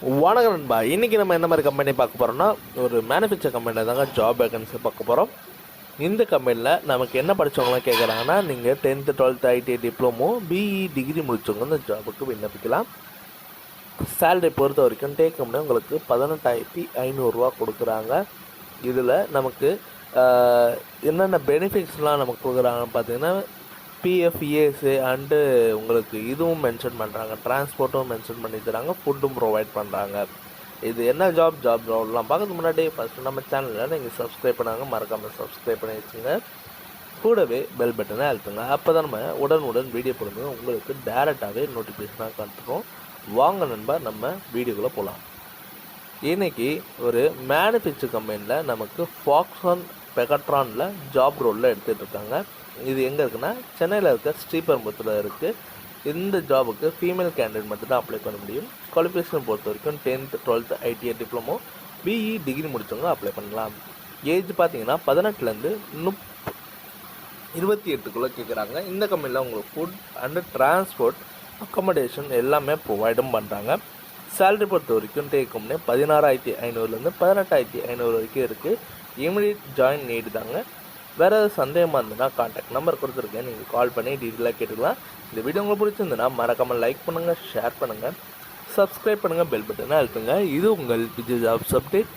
வணக்கம் நண்பா. இன்றைக்கி நம்ம என்ன மாதிரி கம்பெனி பார்க்க போகிறோம்னா, ஒரு மேனுஃபேக்சர் கம்பெனியில் தாங்க ஜாப் வேகன்சி பார்க்க போகிறோம். இந்த கம்பெனியில் நமக்கு என்ன படித்தவங்களாம் கேட்குறாங்கன்னா, நீங்கள் 10th 12th ITI diploma BE degree முடித்தவங்க இந்த ஜாபுக்கு விண்ணப்பிக்கலாம். சேலரி பொறுத்த வரைக்கும் டேக் கம்பெனி உங்களுக்கு 18,500 கொடுக்குறாங்க. இதில் நமக்கு என்னென்ன பெனிஃபிட்ஸ்லாம் நமக்கு கொடுக்குறாங்கன்னு பார்த்தீங்கன்னா, பிஎஃப் இஎஸ்ஏ அண்டு உங்களுக்கு இதுவும் மென்ஷன் பண்ணுறாங்க, டிரான்ஸ்போர்ட்டும் மென்ஷன் பண்ணி தராங்க, ஃபுட்டும் ப்ரொவைட் பண்ணுறாங்க. இது என்ன ஜாப்லாம் பார்க்கறதுக்கு முன்னாடி ஃபஸ்ட்டு நம்ம சேனலில் நீங்கள் சப்ஸ்கிரைப் பண்ணாங்க, மறக்காமல் சப்ஸ்கிரைப் பண்ணி வச்சுங்க. கூடவே பெல் பட்டனை அழுத்துங்க. அப்போ தான் நம்ம உடனுடன் வீடியோ போடும்போது உங்களுக்கு டேரெக்டாகவே நோட்டிஃபிகேஷனாக காட்டுறோம். வாங்க நண்பா, நம்ம வீடியோக்குள்ளே போகலாம். இன்றைக்கி ஒரு மேனுஃபேக்சர் கம்பெனியில் நமக்கு ஃபாக்ஸான் பெகட்ரானில் ஜாப் ரோலில் எடுத்துகிட்டு இருக்காங்க. இது எங்கே இருக்குன்னா, சென்னையில் இருக்க ஸ்ரீபெரும்புத்தூரில் இருக்குது. இந்த ஜாபுக்கு ஃபீமேல் கேண்டிடேட் மட்டும் தான் அப்ளை பண்ண முடியும். குவாலிஃபிகேஷன் பொறுத்த வரைக்கும் 10th 12th ITI diploma BE degree முடித்தவங்க அப்ளை பண்ணலாம். ஏஜ் பார்த்தீங்கன்னா 18லேருந்து 28க்குள்ளே கேட்குறாங்க. இந்த கம்பெனியில் உங்களுக்கு ஃபுட் அண்டு டிரான்ஸ்போர்ட் அக்காமடேஷன் எல்லாமே ப்ரொவைடும் பண்ணுறாங்க. சேலரி பொறுத்த வரைக்கும் டேக் கம்பெனி 16,500லேருந்து 18,500 வரைக்கும் இருக்குது. இமீடியட் ஜாயின் நீடு தாங்க. வேறு ஏதாவது சந்தேகமாக இருந்ததுன்னா கான்டாக்ட் நம்பர் கொடுத்துருக்கேன், நீங்கள் கால் பண்ணி டீட்டெயிலாக கேட்டுக்கலாம். இந்த வீடியோ உங்களுக்கு பிடிச்சிருந்துன்னா மறக்காமல் லைக் பண்ணுங்கள், ஷேர் பண்ணுங்கள், சப்ஸ்கிரைப் பண்ணுங்கள், பெல் பட்டனை அழுத்துங்க. இது உங்கள் ஜாப்ஸ் அப்டேட்.